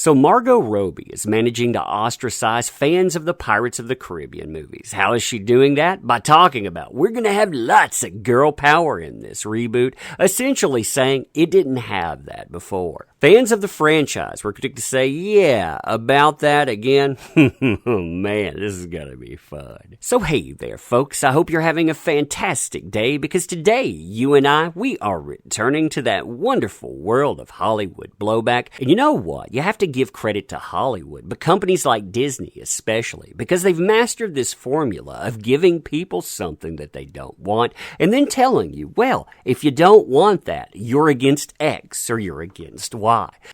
So Margot Robbie is managing to ostracize fans of the Pirates of the Caribbean movies. How is she doing that? By talking about, we're going to have lots of girl power in this reboot, essentially saying it didn't have that before. Fans of the franchise were quick to say, yeah, about that again? Man, this is going to be fun. So hey there, folks. I hope you're having a fantastic day because today, you and I, we are returning to that wonderful world of Hollywood blowback. And you know what? You have to give credit to Hollywood, but companies like Disney especially, because they've mastered this formula of giving people something that they don't want and then telling you, well, if you don't want that, you're against X or you're against Y.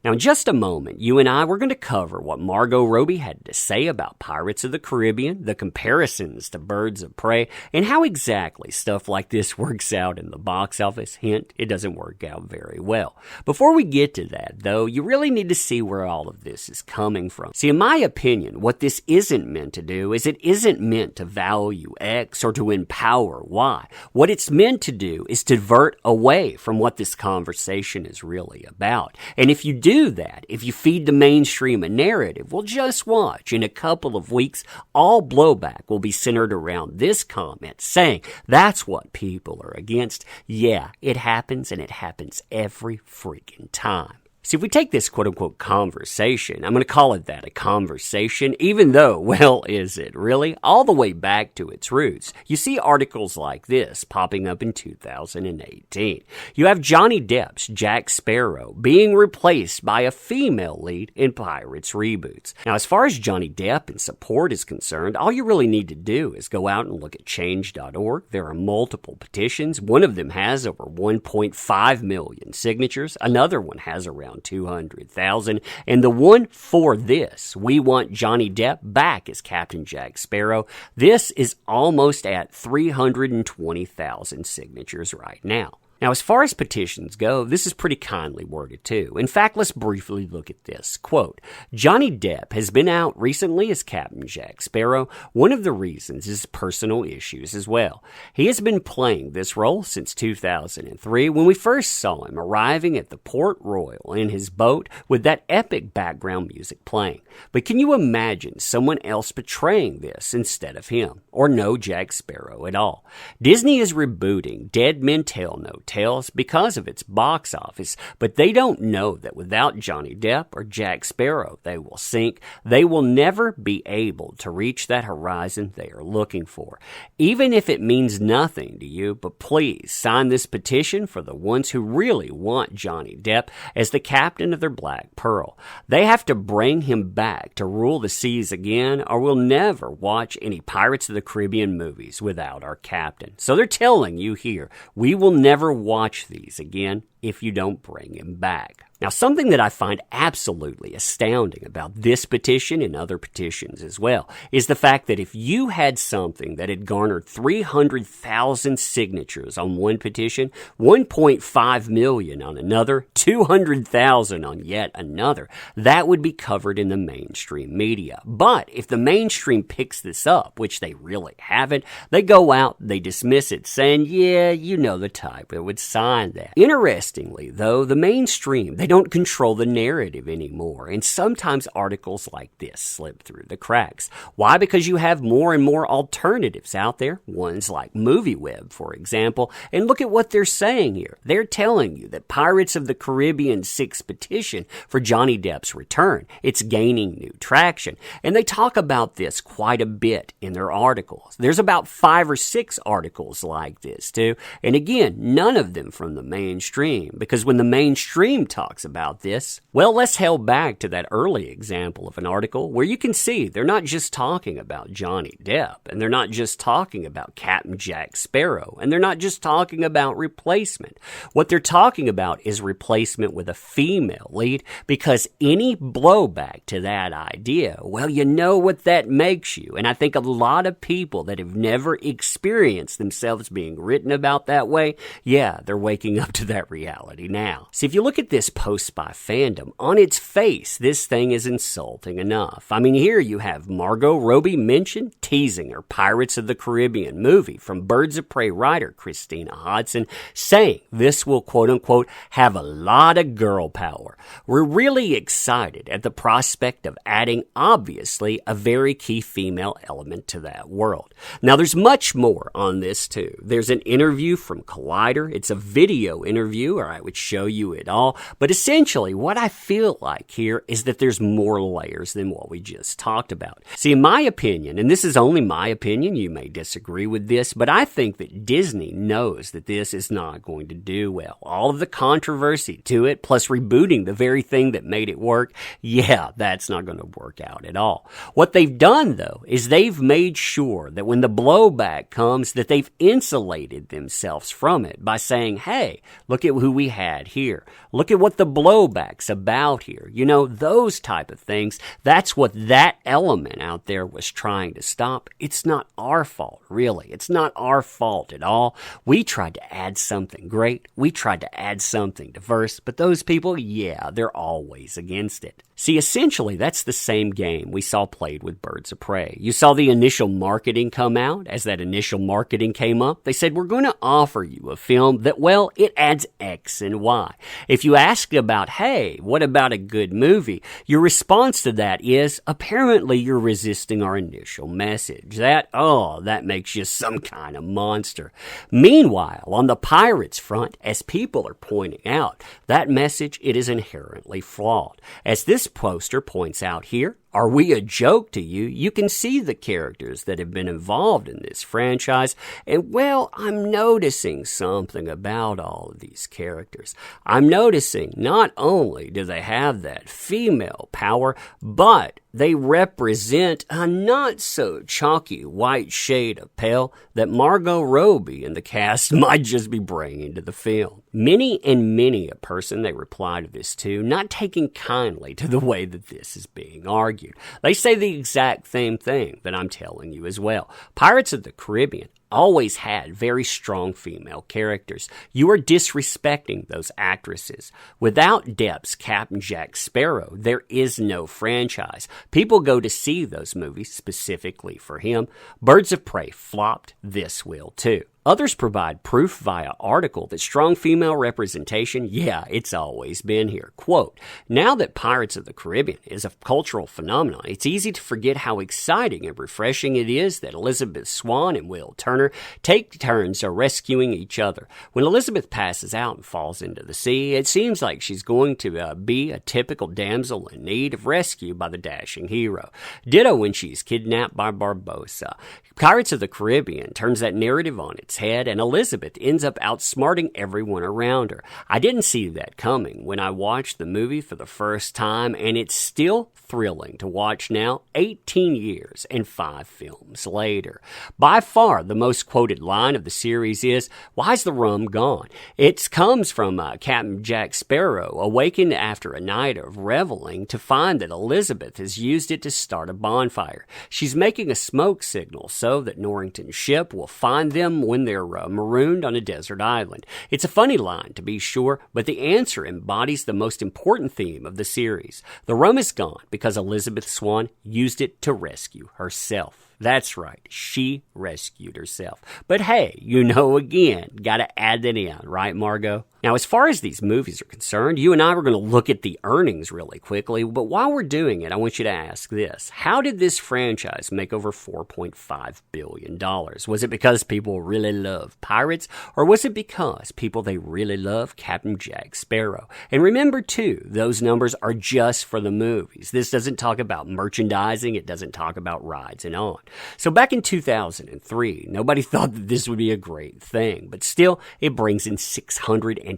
Now, in just a moment, you and I, we're going to cover what Margot Robbie had to say about Pirates of the Caribbean, the comparisons to Birds of Prey, and how exactly stuff like this works out in the box office. Hint, it doesn't work out very well. Before we get to that, though, you really need to see where all of this is coming from. See, in my opinion, what this isn't meant to do is it isn't meant to value X or to empower Y. What it's meant to do is to divert away from what this conversation is really about. And if you do that, if you feed the mainstream a narrative, well, just watch. In a couple of weeks, all blowback will be centered around this comment saying that's what people are against. Yeah, it happens, and it happens every freaking time. See, if we take this quote-unquote conversation, I'm going to call it that, a conversation, even though, well, is it really? All the way back to its roots. You see articles like this popping up in 2018. You have Johnny Depp's Jack Sparrow being replaced by a female lead in Pirates reboots. Now, as far as Johnny Depp and support is concerned, all you really need to do is go out and look at change.org. There are multiple petitions. One of them has over 1.5 million signatures. Another one has around 200,000. And the one for this, we want Johnny Depp back as Captain Jack Sparrow. This is almost at 320,000 signatures right now. Now, as far as petitions go, this is pretty kindly worded too. In fact, let's briefly look at this. Quote, Johnny Depp has been out recently as Captain Jack Sparrow. One of the reasons is personal issues as well. He has been playing this role since 2003 when we first saw him arriving at the Port Royal in his boat with that epic background music playing. But can you imagine someone else portraying this instead of him? Or no Jack Sparrow at all? Disney is rebooting Dead Men Tell No Tales because of its box office, but they don't know that without Johnny Depp or Jack Sparrow, they will sink. They will never be able to reach that horizon they are looking for. Even if it means nothing to you, but please sign this petition for the ones who really want Johnny Depp as the captain of their Black Pearl. They have to bring him back to rule the seas again, or we'll never watch any Pirates of the Caribbean movies without our captain. So they're telling you here, we will never watch these again if you don't bring him back. Now, something that I find absolutely astounding about this petition and other petitions as well is the fact that if you had something that had garnered 300,000 signatures on one petition, 1.5 million on another, 200,000 on yet another, that would be covered in the mainstream media. But if the mainstream picks this up, which they really haven't, they go out, they dismiss it, saying, yeah, you know the type that would sign that. Interestingly, though, the mainstream, they don't control the narrative anymore, and sometimes articles like this slip through the cracks. Why? Because you have more and more alternatives out there, ones like MovieWeb, for example, and look at what they're saying here. They're telling you that Pirates of the Caribbean 6 petition for Johnny Depp's return, it's gaining new traction, and they talk about this quite a bit in their articles. There's about 5 or 6 articles like this, too, and again, none of them from the mainstream, because when the mainstream talks about this, well, let's head back to that early example of an article where you can see they're not just talking about Johnny Depp, and they're not just talking about Captain Jack Sparrow, and they're not just talking about replacement. What they're talking about is replacement with a female lead, because any blowback to that idea, well, you know what that makes you. And I think a lot of people that have never experienced themselves being written about that way, yeah, they're waking up to that reality mentality now. See, if you look at this post-spy fandom, on its face, this thing is insulting enough. I mean, here you have Margot Robbie mentioned teasing her Pirates of the Caribbean movie from Birds of Prey writer Christina Hodson, saying this will quote-unquote have a lot of girl power. We're really excited at the prospect of adding, obviously, a very key female element to that world. Now, there's much more on this, too. There's an interview from Collider. It's a video interview, or I would show you it all. But essentially, what I feel like here is that there's more layers than what we just talked about. See, in my opinion, and this is only my opinion, you may disagree with this, but I think that Disney knows that this is not going to do well. All of the controversy to it, plus rebooting the very thing that made it work, yeah, that's not going to work out at all. What they've done, though, is they've made sure that when the blowback comes, that they've insulated themselves from it by saying, hey, look at who we had here. Look at what the blowback's about here. You know, those type of things. That's what that element out there was trying to stop. It's not our fault, really. It's not our fault at all. We tried to add something great. We tried to add something diverse. But those people, yeah, they're always against it. See, essentially, that's the same game we saw played with Birds of Prey. You saw the initial marketing come out. As that initial marketing came up, they said, we're going to offer you a film that, well, it adds X and Y. If you ask about, hey, what about a good movie? Your response to that is, apparently you're resisting our initial message. That makes you some kind of monster. Meanwhile, on the Pirates front, as people are pointing out, that message, it is inherently flawed. As this poster points out here, are we a joke to you? You can see the characters that have been involved in this franchise, and well, I'm noticing something about all of these characters. I'm noticing not only do they have that female power, but they represent a not-so-chalky white shade of pale that Margot Robbie and the cast might just be bringing to the film. Many a person they reply to this to, not taking kindly to the way that this is being argued. They say the exact same thing that I'm telling you as well. Pirates of the Caribbean always had very strong female characters. You are disrespecting those actresses. Without Depp's Captain Jack Sparrow, there is no franchise. People go to see those movies specifically for him. Birds of Prey flopped. This will too. Others provide proof via article that strong female representation, yeah, it's always been here. Quote, now that Pirates of the Caribbean is a cultural phenomenon, it's easy to forget how exciting and refreshing it is that Elizabeth Swann and Will Turner take turns rescuing each other. When Elizabeth passes out and falls into the sea, it seems like she's going to be a typical damsel in need of rescue by the dashing hero. Ditto when she's kidnapped by Barbossa. Pirates of the Caribbean turns that narrative on its head, and Elizabeth ends up outsmarting everyone around her. I didn't see that coming when I watched the movie for the first time, and it's still thrilling to watch now, 18 years and 5 films later. By far, the most quoted line of the series is, "Why's the rum gone?" It comes from Captain Jack Sparrow, awakened after a night of reveling to find that Elizabeth has used it to start a bonfire. She's making a smoke signal so that Norrington's ship will find them when they're marooned on a desert island. It's a funny line, to be sure, but the answer embodies the most important theme of the series. The rum is gone because Elizabeth Swann used it to rescue herself. That's right, she rescued herself. But hey, again, gotta add that in, right, Margot? Now, as far as these movies are concerned, you and I were going to look at the earnings really quickly, but while we're doing it, I want you to ask this. How did this franchise make over $4.5 billion? Was it because people really love pirates, or was it because they really love Captain Jack Sparrow? And remember, too, those numbers are just for the movies. This doesn't talk about merchandising. It doesn't talk about rides and on. So back in 2003, nobody thought that this would be a great thing, but still, it brings in $650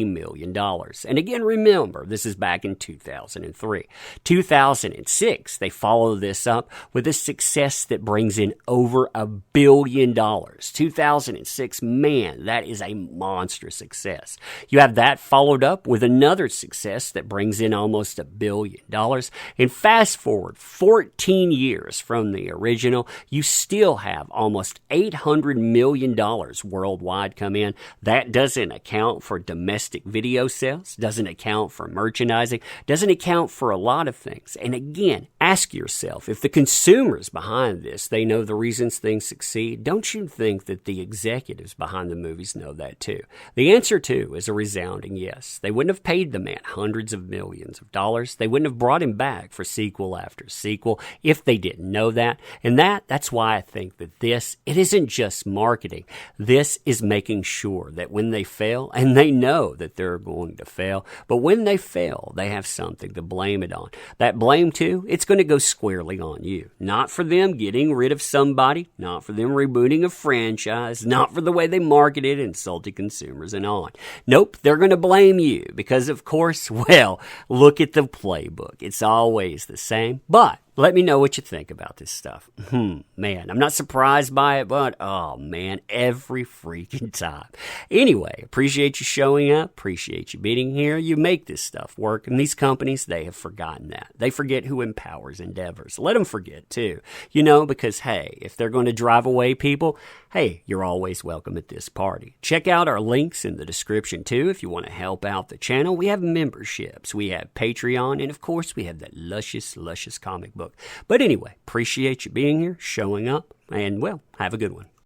million. And again, remember, this is back in 2003. 2006, they follow this up with a success that brings in over $1 billion. 2006, man, that is a monstrous success. You have that followed up with another success that brings in almost $1 billion. And fast forward 14 years from the original, original, you still have almost $800 million worldwide come in. That doesn't account for domestic video sales, doesn't account for merchandising, doesn't account for a lot of things. And again, ask yourself, if the consumers behind this, they know the reasons things succeed, don't you think that the executives behind the movies know that too? The answer too is a resounding yes. They wouldn't have paid the man hundreds of millions of dollars. They wouldn't have brought him back for sequel after sequel if they didn't know that. And that's why I think that it isn't just marketing. This is making sure that when they fail, and they know that they're going to fail, but when they fail, they have something to blame it on. That blame too, it's going to go squarely on you. Not for them getting rid of somebody, not for them rebooting a franchise, not for the way they marketed, insulted consumers and on. Nope, they're going to blame you because, of course, well, look at the playbook. It's always the same, but let me know what you think about this stuff. Man, I'm not surprised by it, but oh man, every freaking time. Anyway, appreciate you showing up. Appreciate you being here. You make this stuff work. And these companies, they have forgotten that. They forget who empowers endeavors. Let them forget too. Because hey, if they're going to drive away people, hey, you're always welcome at this party. Check out our links in the description too if you want to help out the channel. We have memberships. We have Patreon. And of course, we have that luscious comic book. But anyway, appreciate you being here, showing up, and well, have a good one.